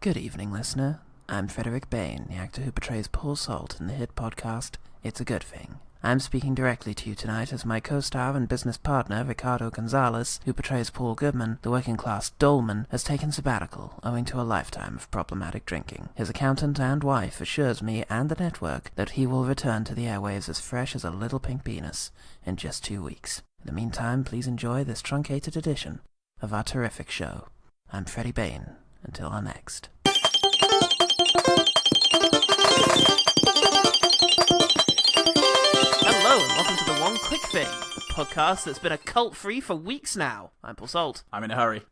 Good evening, listener. I'm Frederick Bain, the actor who portrays Paul Salt in the hit podcast It's a Good Thing. I'm speaking directly to you tonight as my co-star and business partner, Ricardo Gonzalez, who portrays Paul Goodman, the working-class dolman, has taken sabbatical owing to a lifetime of problematic drinking. His accountant and wife assures me and the network that he will return to the airwaves as fresh as a little pink penis in just 2 weeks. In the meantime, please enjoy this truncated edition of our terrific show. I'm Freddie Bain. Until our next. Hello and welcome to The One Quick Thing, a podcast that's been a cult-free for weeks now. I'm Paul Salt. I'm in a hurry.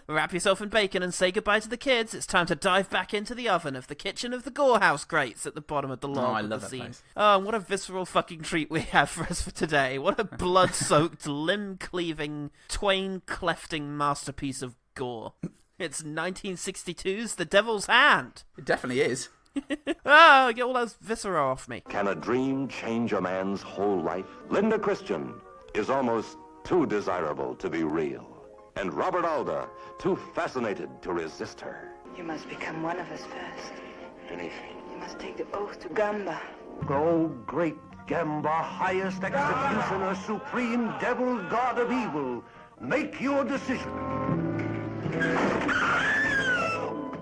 Wrap yourself in bacon and say goodbye to the kids. It's time to dive back into the oven of the kitchen of the Gore House Greats at the bottom of the log. Oh, I love the that scene. place. Oh, what a visceral fucking treat we have for us for today. What a blood-soaked, limb-cleaving, twain-clefting masterpiece of gore. It's 1962's The Devil's Hand. It definitely is. Oh, get all those viscera off me. Can a dream change a man's whole life? Linda Christian is almost too desirable to be real. And Robert Alda, too fascinated to resist her. You must become one of us first. Anything. You must take the oath to Gamba. O great Gamba, highest executioner, supreme devil, god of evil, make your decision.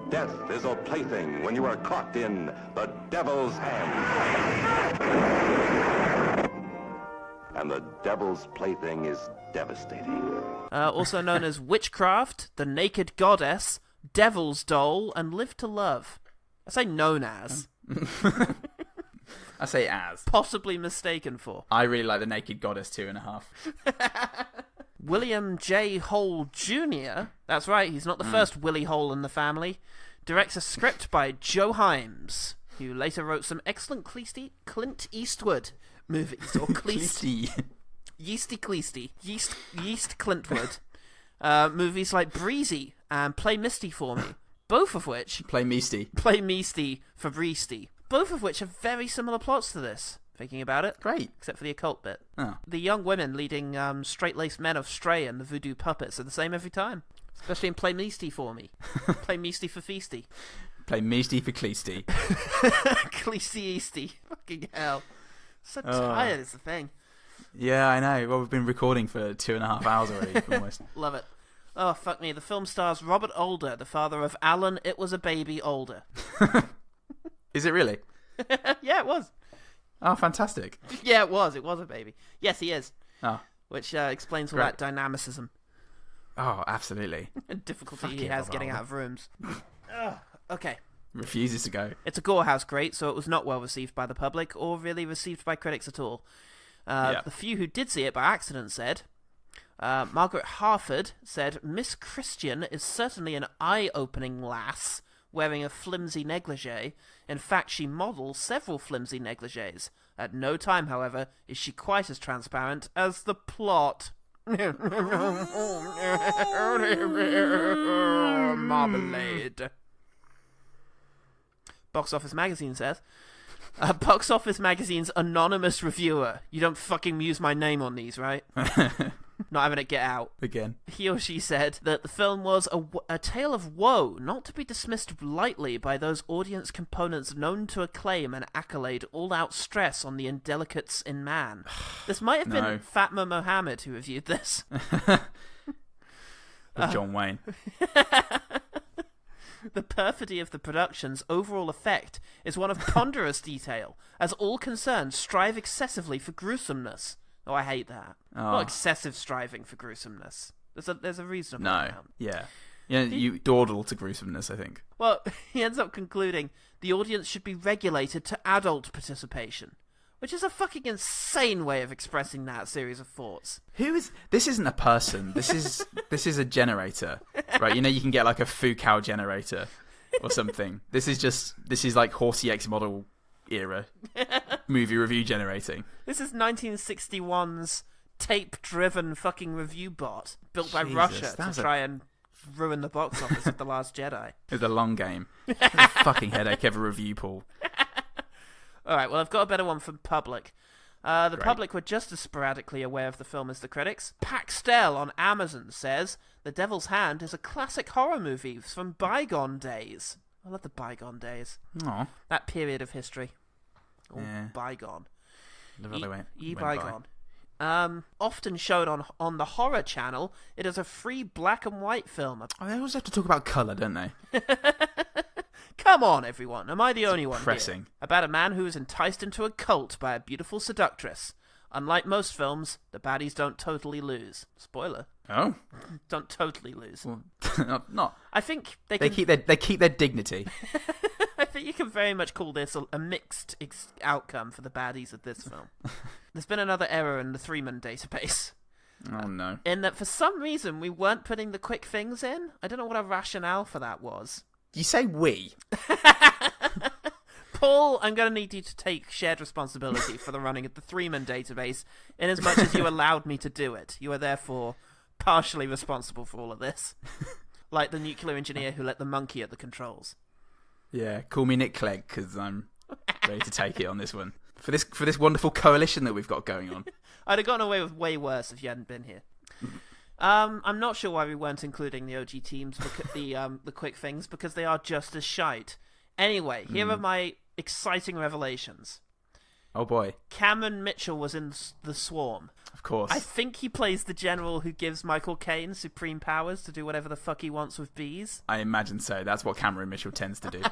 Death is a plaything when you are caught in the devil's hand. And the devil's plaything is devastating. Also known as Witchcraft, The Naked Goddess, Devil's Doll, and Live to Love. I say known as. I say as. Possibly mistaken for. I really like The Naked Goddess 2.5. William J. Hole Jr., that's right, he's not the first Willie Hole in the family, directs a script by Joe Hymes, who later wrote some excellent Clint Eastwood movies, or Cleasty. Yeast Clintwood. Movies like Breezy and Play Misty for Me, both of which... Play Misty for Breesty. Both of which have very similar plots to this. Thinking about it. Great. Except for the occult bit. Oh. The young women leading straight-laced men of Stray and the voodoo puppets are the same every time. Especially in Play Measty for Me. Play Measty for Feasty. Play Misty for Cleasty. Cleasty Yeasty. Fucking hell. So tired is the thing. Yeah, I know. Well, we've been recording for 2.5 hours already, almost. Love it. Oh, fuck me. The film stars Robert Alda, the father of Alan It Was a Baby Alda. Is it really? Yeah, it was. Oh, fantastic. Yeah, it was. It was a baby. Yes, he is. Oh. Which explains all Great. that dynamicism. Oh, absolutely. And difficulty Fuck he yeah, has Bob getting Alda. out of rooms. Okay. Refuses to go. It's a Gore House Great, so it was not well received by the public, or really received by critics at all. The few who did see it by accident said... Margaret Harford said, Miss Christian is certainly an eye-opening lass, wearing a flimsy negligee. In fact, she models several flimsy negligees. At no time, however, is she quite as transparent as the plot. Marmalade. Box Office Magazine says, Box Office Magazine's anonymous reviewer. You don't fucking use my name on these, right? Not having it get out. Again. He or she said that the film was a tale of woe, not to be dismissed lightly by those audience components known to acclaim and accolade all-out stress on the indelicates in man. This might have been Fatma Mohammed who reviewed this. John Wayne. The perfidy of the production's overall effect is one of ponderous detail, as all concerned strive excessively for gruesomeness. Oh, I hate that. Oh. Not excessive striving for gruesomeness. There's a reasonable amount. Yeah. Yeah, you dawdle to gruesomeness, I think. Well, he ends up concluding the audience should be regulated to adult participation, which is a fucking insane way of expressing that series of thoughts. This isn't a person. This is a generator, right? You know, you can get like a Foucault generator or something. This is like Horsey X model era movie review generating. This is 1961's tape-driven fucking review bot built by Jesus, Russia to try and ruin the box office of The Last Jedi. It's a long game. It's a fucking headache every review, Paul. Alright, well, I've got a better one from public. The public were just as sporadically aware of the film as the critics. Paxtel on Amazon says, The Devil's Hand is a classic horror movie from bygone days. I love the bygone days. Aww. That period of history. Oh, Yeah. bygone. Bygone. Often shown on the Horror Channel, it is a free black and white film. Oh, they always have to talk about colour, don't they? Come on, everyone. Am I the only one depressing. here? About a man who is enticed into a cult by a beautiful seductress. Unlike most films, the baddies don't totally lose. Spoiler. Oh. Don't totally lose. Well, not. I think they keep their dignity. I think you can very much call this a mixed outcome for the baddies of this film. There's been another error in the threeman database. Oh no. In that for some reason we weren't putting the quick things in. I don't know what our rationale for that was. You say we. Paul, I'm going to need you to take shared responsibility for the running of the threeman database, in as much as you allowed me to do it. You are therefore partially responsible for all of this. Like the nuclear engineer who let the monkey at the controls. Yeah, call me Nick Clegg, because I'm ready to take it on this one. For this wonderful coalition that we've got going on. I'd have gotten away with way worse if you hadn't been here. I'm not sure why we weren't including the OG teams, the quick things, because they are just as shite. Anyway, here are my exciting revelations. Oh boy. Cameron Mitchell was in The Swarm. Of course. I think he plays the general who gives Michael Caine supreme powers to do whatever the fuck he wants with bees. I imagine so. That's what Cameron Mitchell tends to do.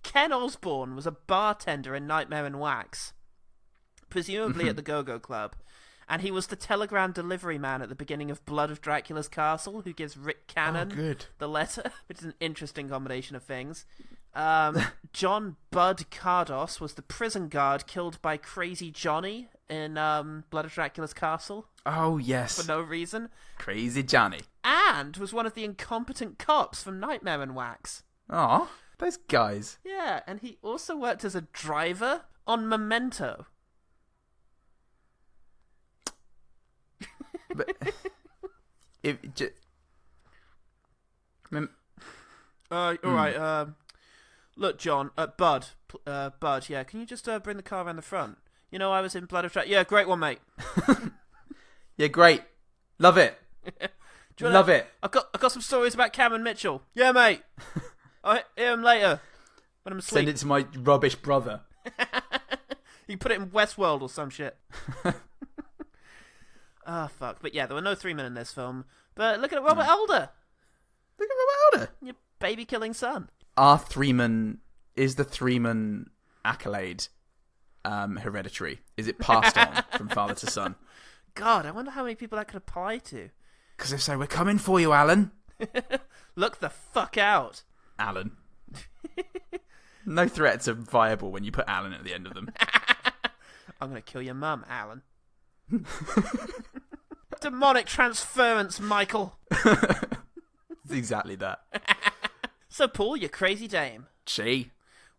Ken Osborne was a bartender in Nightmare in Wax, presumably at the Go-Go Club, and he was the telegram delivery man at the beginning of Blood of Dracula's Castle, who gives Rick Cannon the letter, which is an interesting combination of things. John Bud Cardos was the prison guard killed by Crazy Johnny in Blood of Dracula's Castle. Oh, yes. For no reason. Crazy Johnny. And was one of the incompetent cops from Nightmare in Wax. Aw, those guys. Yeah, and he also worked as a driver on Memento. But all right. Look, John. Bud. Yeah. Can you just bring the car around the front? You know, I was in Blood of Dracula. Yeah, great one, mate. Yeah, great. Love it. Love it. I've got some stories about Cameron Mitchell. Yeah, mate. I'll hear him later when I'm asleep. Send it to my rubbish brother. You put it in Westworld or some shit. Ah, fuck. But yeah, there were no threemen in this film. But look at Robert Alda. Look at Robert Alda. Your baby-killing son. Is the threeman accolade hereditary? Is it passed on from father to son? God, I wonder how many people that could apply to. Because if so, we're coming for you, Alan. Look the fuck out. Alan. No threats are viable when you put Alan at the end of them. I'm going to kill your mum, Alan. Demonic transference, Michael. It's exactly that. So, Paul, you crazy dame. Gee.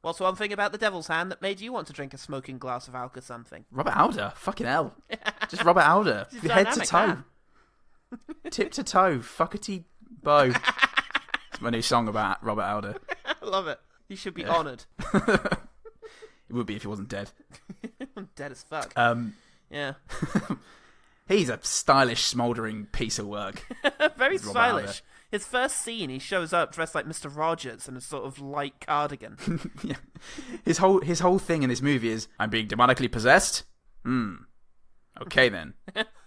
What's one thing about the Devil's Hand that made you want to drink a smoking glass of alka something? Robert Alda. Fucking hell. Just Robert Alda. Head to toe. Tip to toe. Fuckety bow. It's my new song about Robert Alda. I love it. You should be honoured. It would be if he wasn't dead. Dead as fuck. Yeah. He's a stylish, smouldering piece of work. Very stylish. His first scene, he shows up dressed like Mr. Rogers in a sort of light cardigan. Yeah. His whole thing in this movie is, I'm being demonically possessed? Okay then.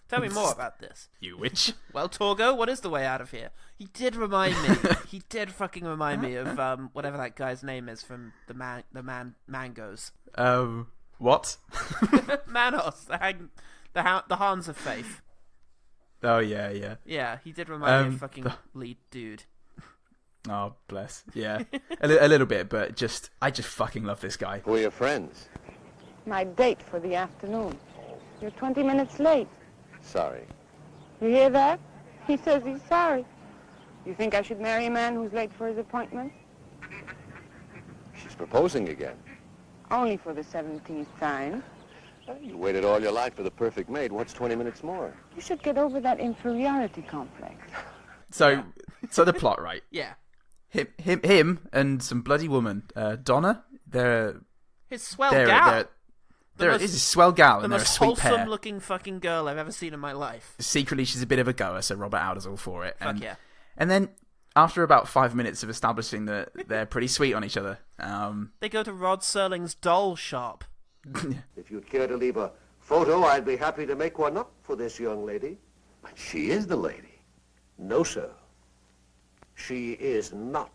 Tell me more about this. You witch. Well, Torgo, what is the way out of here? He did remind me. He did fucking remind me of whatever that guy's name is from the Mangoes. What? Manos, the Hans of Faith. Oh yeah. Yeah, he did remind me of fucking lead dude. Oh bless. Yeah, a little bit, but I just fucking love this guy. Who are your friends? My date for the afternoon. You're 20 minutes late. Sorry. You hear that? He says he's sorry. You think I should marry a man who's late for his appointment? She's proposing again. Only for the 17th time. You waited all your life for the perfect mate. What's 20 minutes more? You should get over that inferiority complex. So the plot, right? Yeah. Him and some bloody woman, Donna. His swell gal. There is a swell gal and they're a sweet pair. The most wholesome-looking fucking girl I've ever seen in my life. Secretly, she's a bit of a goer, so Robert Alda's all for it. Fuck yeah. And then, after about 5 minutes of establishing that they're pretty sweet on each other... they go to Rod Serling's doll shop. If you'd care to leave a photo, I'd be happy to make one up for this young lady. But she is the lady. No, sir. She is not.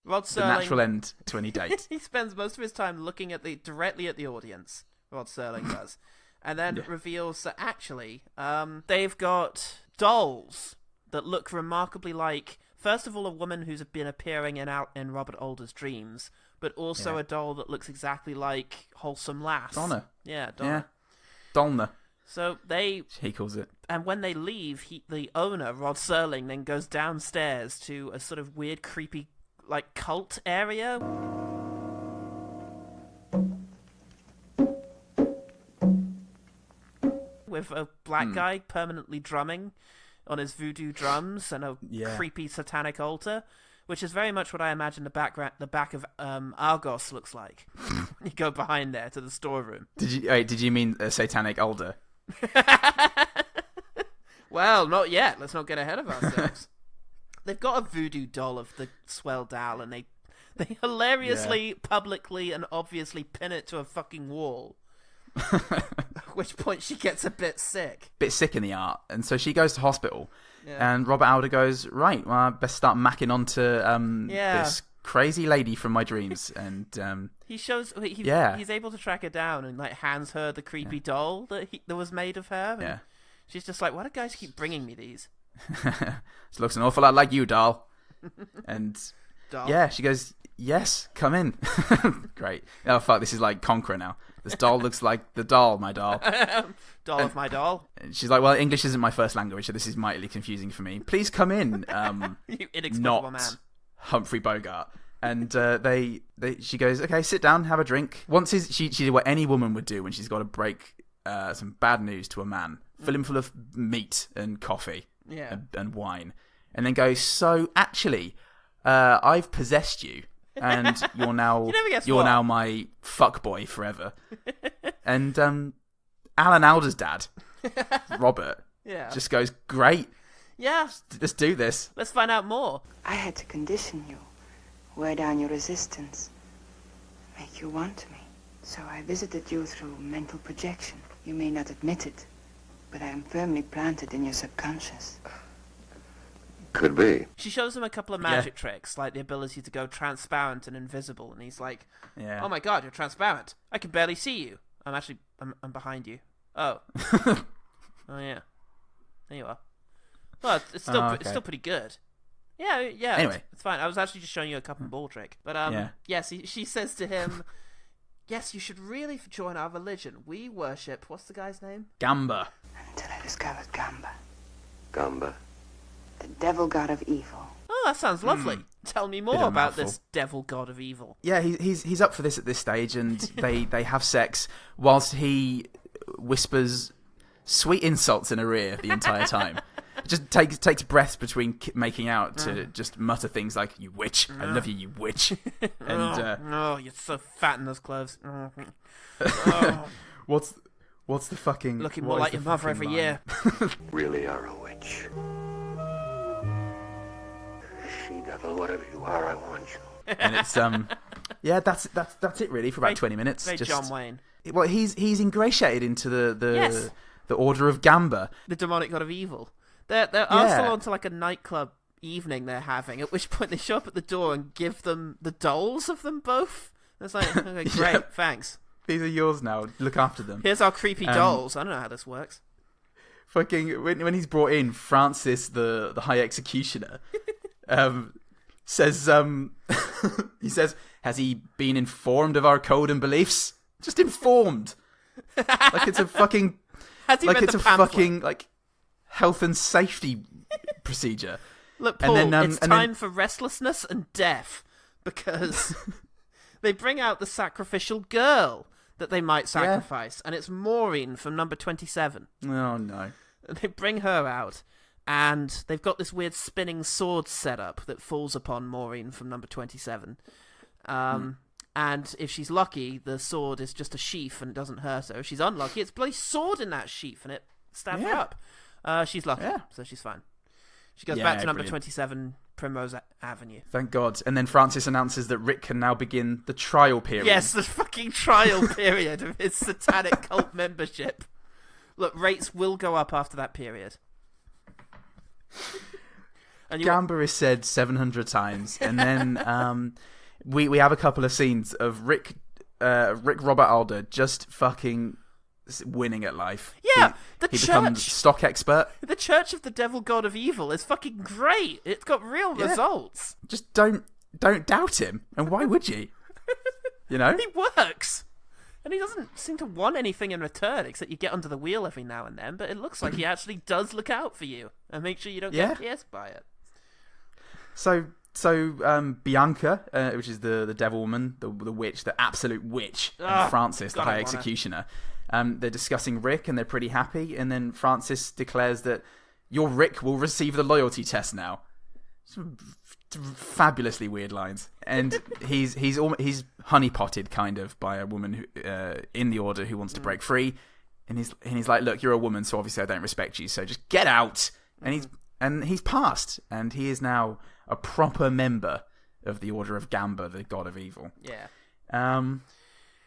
Rod Serling... The natural end to any date. He spends most of his time looking directly at the audience. Rod Serling does. And then reveals that actually, they've got dolls that look remarkably like, first of all, a woman who's been appearing in Robert Alda's dreams, but also a doll that looks exactly like Wholesome Lass. Donna. Yeah, Donna. Yeah. Donna. So they... He calls it. And when they leave, the owner, Rod Serling, then goes downstairs to a sort of weird, creepy, like, cult area. With a black guy permanently drumming on his voodoo drums and a creepy satanic altar, which is very much what I imagine the back of Argos looks like. You go behind there to the storeroom. Did you mean a satanic Alda? Well, not yet. Let's not get ahead of ourselves. They've got a voodoo doll of the swell Dal, and they hilariously, publicly, and obviously pin it to a fucking wall. At which point she gets a bit sick. Bit sick in the art. And so she goes to hospital. Yeah. And Robert Alda goes, right, well, I best start macking onto this crazy lady from my dreams. And he's able to track her down and like hands her the creepy doll that was made of her. And she's just like, why do guys keep bringing me these? This looks an awful lot like you, doll. And yeah, she goes, yes, come in. Great. Oh, fuck, this is like Conqueror now. This doll looks like the doll, my doll. Doll of my doll. And she's like, well, English isn't my first language, so this is mightily confusing for me. Please come in. You inexplicable not man. Humphrey Bogart. And she goes, okay, sit down, have a drink. She did what any woman would do when she's got to break some bad news to a man. Fill him full of meat and coffee and wine. And then go, so actually, I've possessed you. And you're now now my fuckboy forever. And Alan Alda's dad, Robert, just goes, great. Yeah. Let's do this. Let's find out more. I had to condition you, wear down your resistance, make you want me. So I visited you through mental projection. You may not admit it, but I am firmly planted in your subconscious. Could be. She shows him a couple of magic tricks, like the ability to go transparent and invisible, and he's like, oh my god, you're transparent. I can barely see you. I'm behind you. Oh. Oh yeah. There you are. Well, it's still pretty good. Yeah. Anyway. It's fine. I was actually just showing you a cup and ball trick. But yes, she says to him, yes, you should really join our religion. We worship, what's the guy's name? Gamba. Until I discovered Gamba. Gamba. The devil god of evil. Oh, that sounds lovely. Tell me more about this devil god of evil. Yeah, he's up for this at this stage, and they have sex whilst he whispers sweet insults in her ear the entire time. Just takes breaths between making out to just mutter things like, you witch, I love you, you witch. And you're so fat in those clothes. What's the fucking... Looking more like your mother every year. Really are a witch. She-devil, whatever you are, I want you. And it's that's it really for about 20 minutes. Very just, John Wayne. Well, he's ingratiated into the order of Gamba, the demonic god of evil. They're also onto like a nightclub evening they're having. At which point they show up at the door and give them the dolls of them both. It's like, okay, great, thanks. These are yours now. Look after them. Here's our creepy dolls. I don't know how this works. Fucking when he's brought in, Francis the High Executioner says he says, has he been informed of our code and beliefs? Just informed. Like it's a fucking fucking like health and safety procedure. Look, Paul, it's time for restlessness and death because they bring out the sacrificial girl that they might sacrifice, and it's Maureen from number 27. Oh no! And they bring her out, and they've got this weird spinning sword set up that falls upon Maureen from number 27. And And if she's lucky, the sword is just a sheath and it doesn't hurt her. If she's unlucky, it's a bloody sword in that sheath and it stabs her up. She's lucky, so she's fine. She goes back to number 27, Primrose Avenue. Thank God. And then Francis announces that Rick can now begin the trial period. Yes, the fucking trial period of his satanic cult membership. Look, rates will go up after that period. And Gamba is said 700 times. And then we have a couple of scenes of Rick Robert Alda just fucking winning at life. Yeah, he becomes stock expert. The Church of the Devil God of Evil is fucking great. It's got real results. Just don't doubt him. And why would you? You know? He works. And he doesn't seem to want anything in return except you get under the wheel every now and then, but it looks like he actually does look out for you and make sure you don't get pierced by it. So Bianca, which is the devil woman, the witch, the absolute witch, and Francis, the high executioner, they're discussing Rick and they're pretty happy. And then Francis declares that your Rick will receive the loyalty test now. Some fabulously weird lines. And he's honeypotted kind of by a woman who, in the order who wants to break free. And he's like, look, you're a woman, so obviously I don't respect you. So just get out. And he's passed, and he is now a proper member of the Order of Gamba, the God of Evil. Yeah. And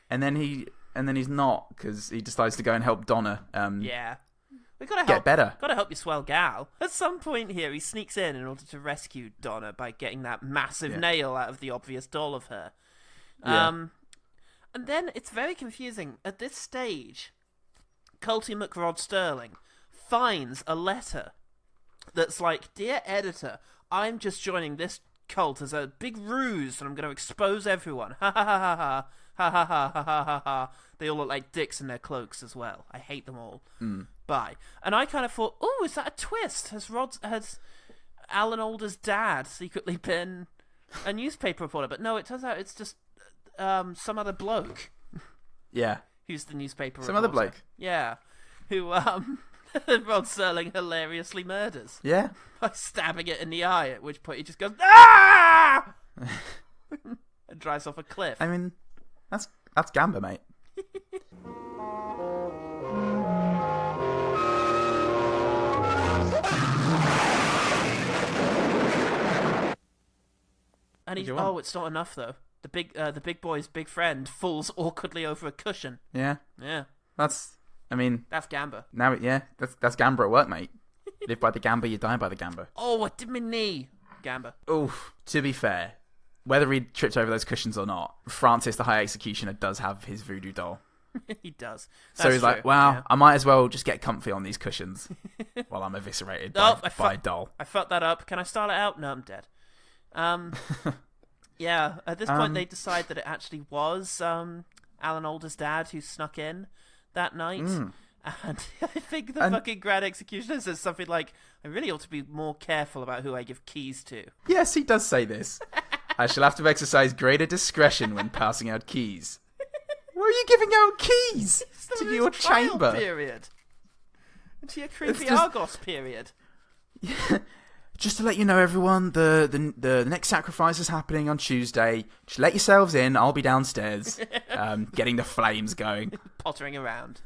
then he's not, because he decides to go and help Donna. Yeah. We gotta get better. Gotta help your swell gal. At some point here, he sneaks in order to rescue Donna by getting that massive nail out of the obvious doll of her. And then it's very confusing. At this stage, Culty McRod Sterling finds a letter that's like, dear editor, I'm just joining this cult as a big ruse and I'm going to expose everyone. Ha ha ha ha ha. Ha ha ha ha ha ha ha. They all look like dicks in their cloaks as well. I hate them all. Bye. And I kind of thought, oh, is that a twist? Has Alan Alda's dad secretly been a newspaper reporter? But no, it turns out it's just some other bloke. Yeah. Who's the newspaper some reporter. Other bloke. Yeah. Who Rod Serling hilariously murders. Yeah. By stabbing it in the eye, at which point he just goes, ah! And drives off a cliff. I mean, that's Gamba, mate. And he's it's not enough though. The big boy's big friend falls awkwardly over a cushion. Yeah. Yeah. That's Gamba. Now, that's Gamba at work, mate. You live by the Gamba, you die by the Gamba. Oh, I did my knee. Gamba. Oof. To be fair, whether he tripped over those cushions or not, Francis, the High Executioner, does have his voodoo doll. He does. So he's like, well, I might as well just get comfy on these cushions while I'm eviscerated by a doll. I fucked that up. Can I start it out? No, I'm dead. Yeah, at this point they decide that it actually was Alan Alda's dad who snuck in that night. And I think the fucking Grand Executioner says something like, I really ought to be more careful about who I give keys to. Yes, he does say this. I shall have to exercise greater discretion when passing out keys. Why are you giving out keys to your chamber? Period. To your creepy Argos period. Yeah. Just to let you know, everyone, the next sacrifice is happening on Tuesday. Just let yourselves in. I'll be downstairs, getting the flames going, pottering around.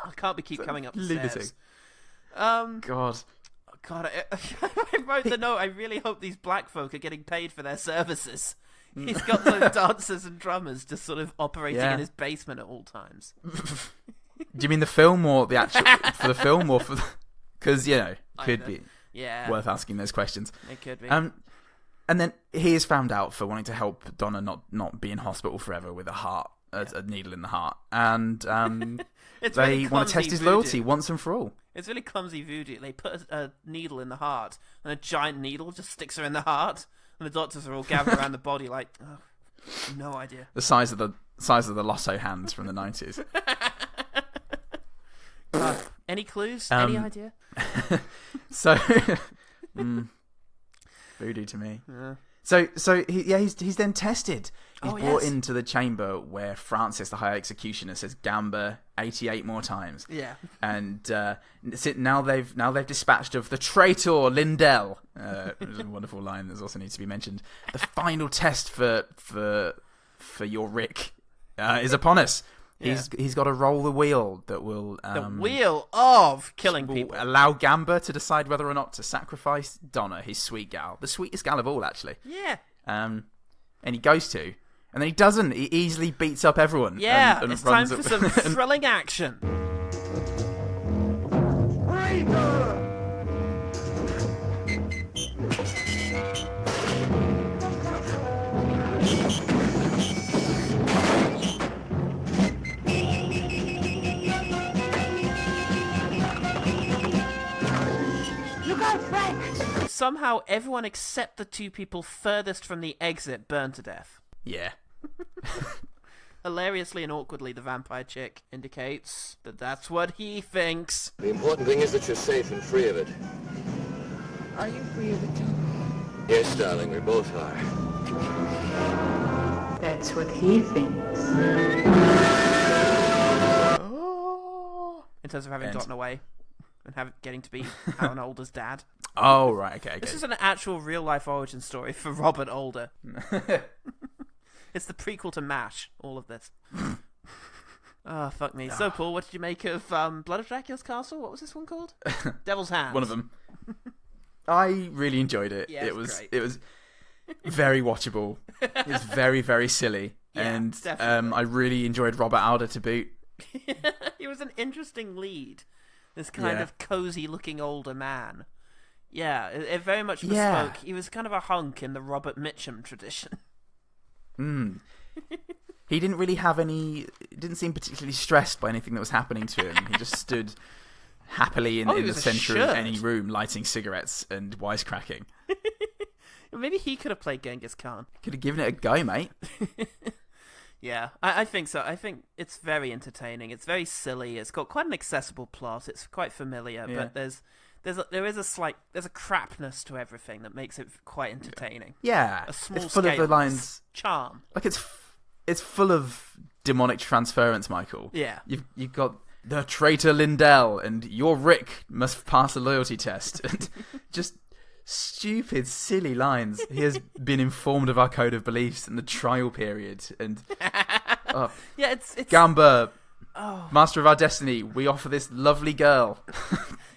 I can't keep coming up the stairs. God, I wrote the note. I really hope these black folk are getting paid for their services. He's got some dancers and drummers just sort of operating in his basement at all times. Do you mean the film or the actual for the film or for? Because could be. Yeah. Worth asking those questions. It could be. And then he is found out for wanting to help Donna not be in hospital forever with a needle in the heart. And they want to test his loyalty once and for all. It's really clumsy voodoo. They put a needle in the heart, and a giant needle just sticks her in the heart, and the doctors are all gathered around the body like, oh, no idea. The size of the Lotto hands from the 90s. Any clues? Any idea? So, voodoo to me. Yeah. So he's then tested. He's brought into the chamber where Francis, the High Executioner, says Gamba 88 more times. Yeah. And now they've dispatched of the traitor Lindell. Which is a wonderful line that also needs to be mentioned. The final test for for your Rick is upon us. He's got to roll the wheel that will the wheel of killing people. Allow Gamba to decide whether or not to sacrifice Donna, his sweet gal, the sweetest gal of all, actually. Yeah. And he goes to, and then he doesn't. He easily beats up everyone. Yeah, and it's time for some and thrilling action. Somehow everyone except the two people furthest from the exit burn to death. Yeah. Hilariously and awkwardly, the vampire chick indicates that that's what he thinks. The important thing is that you're safe and free of it. Are you free of it too? Yes, darling, we both are. That's what he thinks. In terms of having gotten away and getting to be Alan Alda's dad. Oh, right, okay. This is an actual real-life origin story for Robert Alda. It's the prequel to MASH, all of this. Oh, fuck me. So, Paul, what did you make of Blood of Dracula's Castle? What was this one called? Devil's Hands. One of them. I really enjoyed it. Yeah, it was very watchable. It was very, very silly. Yeah, and definitely. I really enjoyed Robert Alda to boot. He was an interesting lead. This kind of cozy-looking older man. Yeah, it very much bespoke. Yeah. He was kind of a hunk in the Robert Mitchum tradition. He didn't really have didn't seem particularly stressed by anything that was happening to him. He just stood happily in the centre of any room, lighting cigarettes and wisecracking. Maybe he could have played Genghis Khan. Could have given it a go, mate. Yeah, I think so. I think it's very entertaining. It's very silly. It's got quite an accessible plot. It's quite familiar, but there is a crapness to everything that makes it quite entertaining. Yeah, A small it's full of the lines. Charm. Like it's full of demonic transference, Michael. Yeah. You've got the traitor Lindell and your Rick must pass a loyalty test and just stupid, silly lines. He has been informed of our code of beliefs in the trial period and Yeah, it's Gamba, master of our destiny. We offer this lovely girl.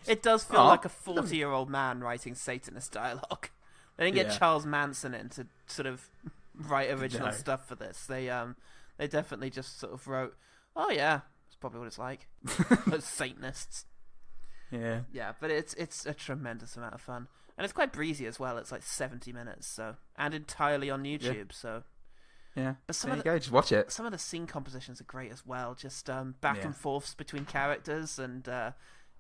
It does feel like a 40-year-old man writing Satanist dialogue. They didn't get Charles Manson in to sort of write original stuff for this. They definitely just sort of wrote, oh yeah, that's probably what it's like. Those Satanists. Yeah. Yeah, but it's a tremendous amount of fun. And it's quite breezy as well. It's like 70 minutes, and entirely on YouTube, so... Yeah, but there you go, just watch it. Some of the scene compositions are great as well. Just back and forths between characters and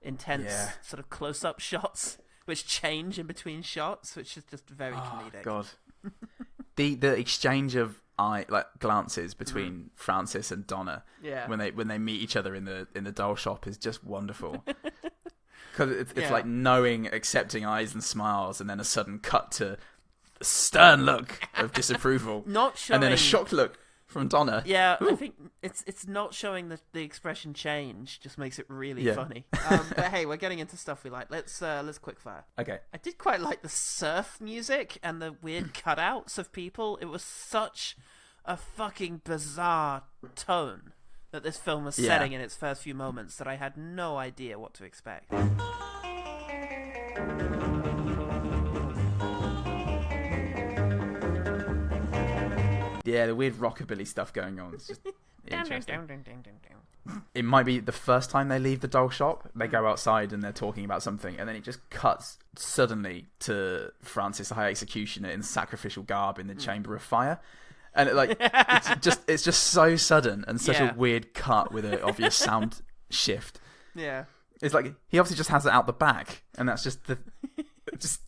intense sort of close-up shots, which change in between shots, which is just very comedic. God, the exchange of glances between Francis and Donna when they meet each other in the doll shop is just wonderful. Because it's like knowing, accepting eyes and smiles, and then a sudden cut to a stern look of disapproval, not showing... and then a shocked look from Donna. Yeah, I think it's not showing the expression change, just makes it really funny. But hey, we're getting into stuff we like. Let's quickfire. Okay. I did quite like the surf music and the weird cutouts of people. It was such a fucking bizarre tone that this film was setting in its first few moments that I had no idea what to expect. Yeah, the weird rockabilly stuff going on. It's just interesting. It might be the first time they leave the doll shop. They go outside and they're talking about something, and then it just cuts suddenly to Francis, the High Executioner, in sacrificial garb in the Chamber of Fire. And it's just so sudden and such a weird cut with an obvious sound shift. Yeah. It's like he obviously just has it out the back, and that's just just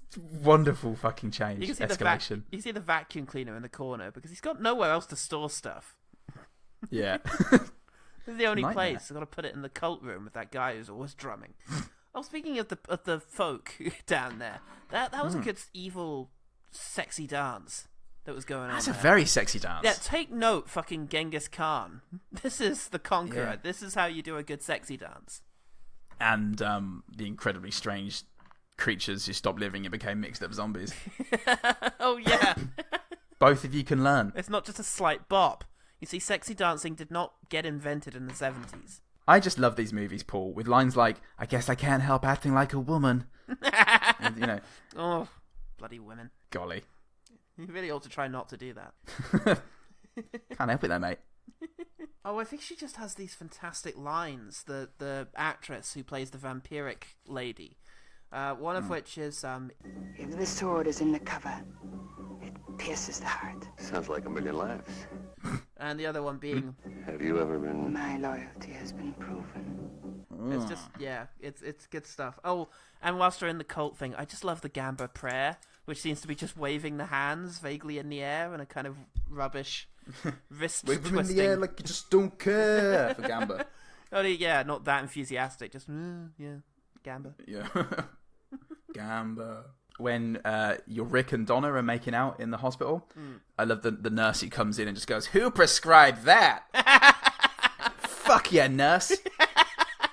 wonderful fucking change. You can see escalation. You see the vacuum cleaner in the corner because he's got nowhere else to store stuff. Yeah. This is the only place. I've got to put it in the cult room with that guy who's always drumming. Oh, speaking of the folk down there, that was a good evil, sexy dance that was going on. That's a very sexy dance. Yeah, take note, fucking Genghis Khan. This is the Conqueror. Yeah. This is how you do a good sexy dance. And the incredibly strange creatures who stopped living and became mixed up zombies. Oh yeah. both of you can learn. It's not just a slight bop. You see, sexy dancing did not get invented in the 70s. I just love these movies, Paul, with lines like, I guess I can't help acting like a woman. And, you know. Oh, bloody women. Golly. You really ought to try not to do that. Can't help it though, mate. Oh, I think she just has these fantastic lines, the actress who plays the vampiric lady. One of which is, If the sword is in the cover, it pierces the heart. Sounds like a million laughs. and the other one being, Have you ever been... My loyalty has been proven. it's just, yeah, it's good stuff. Oh, and whilst we're in the cult thing, I just love the Gamba prayer, which seems to be just waving the hands vaguely in the air and a kind of rubbish wrist Wave them twisting. in the air like you just don't care for Gamba. Only, yeah, not that enthusiastic, just, yeah, Gamba. Yeah. Gamba. When your Rick and Donna are making out in the hospital, I love the nurse who comes in and just goes, "Who prescribed that?" Fuck yeah, nurse.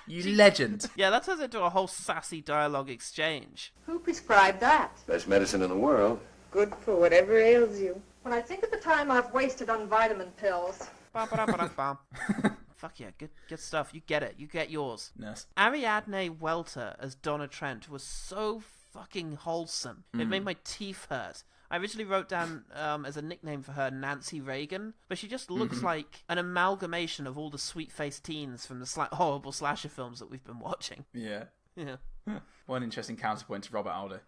You legend. Yeah, that turns into a whole sassy dialogue exchange. Who prescribed that? Best medicine in the world. Good for whatever ails you. When I think of the time I've wasted on vitamin pills. Ba-ba-da-ba-da-bam. Fuck yeah, good stuff. You get it. You get yours. Nurse. Ariadne Welter as Donna Trent was so fucking wholesome. It made my teeth hurt. I originally wrote down as a nickname for her Nancy Reagan, but she just looks like an amalgamation of all the sweet-faced teens from the horrible slasher films that we've been watching. Yeah. Yeah. One interesting counterpoint to Robert Alda.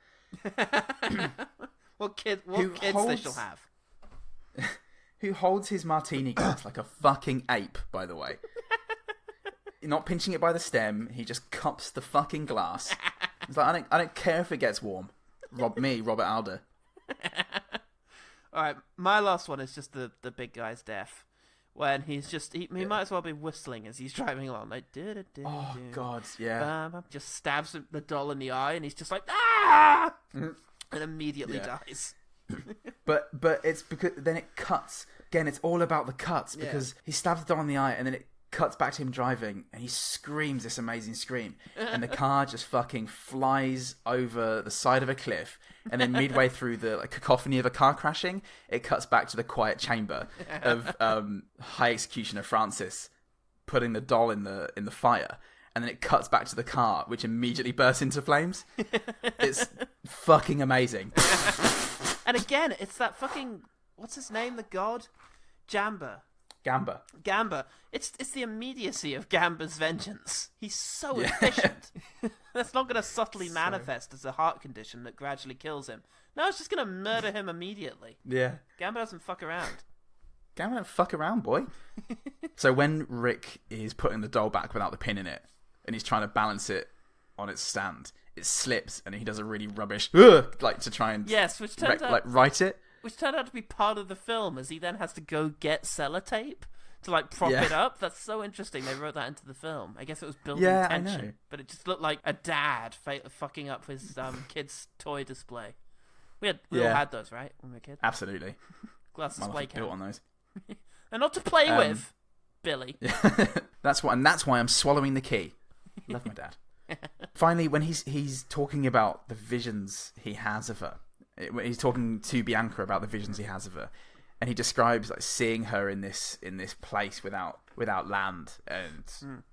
What kids they shall have. Who holds his martini glass like a fucking ape, by the way. Not pinching it by the stem, he just cups the fucking glass. It's like, I don't care if it gets warm. Robert Alda. Alright, my last one is just the big guy's death. When he's just, he might as well be whistling as he's driving along. Like, Oh, God, yeah. Just stabs the doll in the eye and he's just like, ah! And immediately dies. But it's because then it cuts. Again, it's all about the cuts because he stabs the doll in the eye and then it cuts back to him driving and he screams this amazing scream and the car just fucking flies over the side of a cliff and then midway through the cacophony of a car crashing, it cuts back to the quiet chamber of High Executioner Francis putting the doll in the fire. And then it cuts back to the car, which immediately bursts into flames. It's fucking amazing. And again, it's that fucking, what's his name, the god? Gamba. It's the immediacy of Gamba's vengeance. He's so efficient. That's not going to subtly manifest as a heart condition that gradually kills him. No, it's just going to murder him immediately. Yeah. Gamba doesn't fuck around. Gamba don't fuck around, boy. So when Rick is putting the doll back without the pin in it, and he's trying to balance it on its stand, it slips, and he does a really rubbish, like to try and which turns out, right it. Which turned out to be part of the film, as he then has to go get sellotape to prop it up. That's so interesting. They wrote that into the film. I guess it was building tension, I know. But it just looked like a dad fucking up his kid's toy display. We all had those, right, when we were kids? Absolutely. Glass My display life is built on those. and not to play with, Billy. That's why I'm swallowing the key. Love my dad. Finally, when he's talking about the visions he has of her, he's talking to Bianca about the visions he has of her, and he describes seeing her in this place without land, and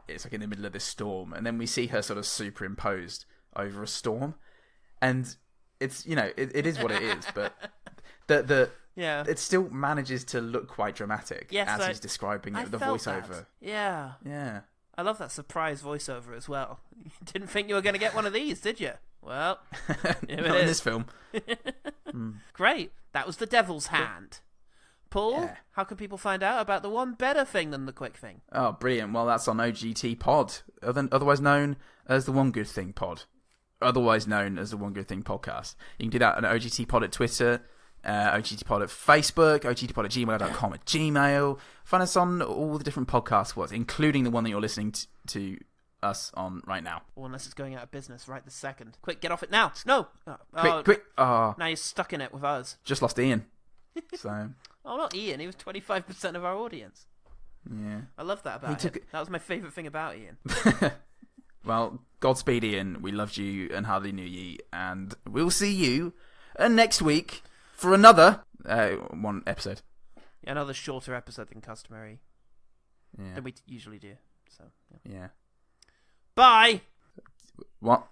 it's in the middle of this storm, and then we see her sort of superimposed over a storm, and it's it is what it is, but it still manages to look quite dramatic as he's describing it with the voiceover. That. Yeah. I love that surprise voiceover as well. You didn't think you were going to get one of these, did you? Well, here not in this film. Great. That was the Devil's Hand. Paul, how can people find out about the one better thing than the quick thing? Oh, brilliant. Well, that's on OGTpod, otherwise known as the One Good Thing Pod, otherwise known as the One Good Thing Podcast. You can do that on OGTpod at Twitter, OGTpod at Facebook, OGTpod at gmail.com at Gmail. Find us on all the different podcasts, including the one that you're listening to us on right now. Or unless it's going out of business right this second. Quick, get off it now. No. Quick. Oh. Now you're stuck in it with us. Just lost Ian. So. Oh, not Ian. He was 25% of our audience. Yeah. I love that about him. That was my favourite thing about Ian. Well, Godspeed, Ian. We loved you and hardly knew ye. And we'll see you next week for another one episode. Yeah, another shorter episode than customary. Yeah. Than we usually do. So yeah. Bye. What?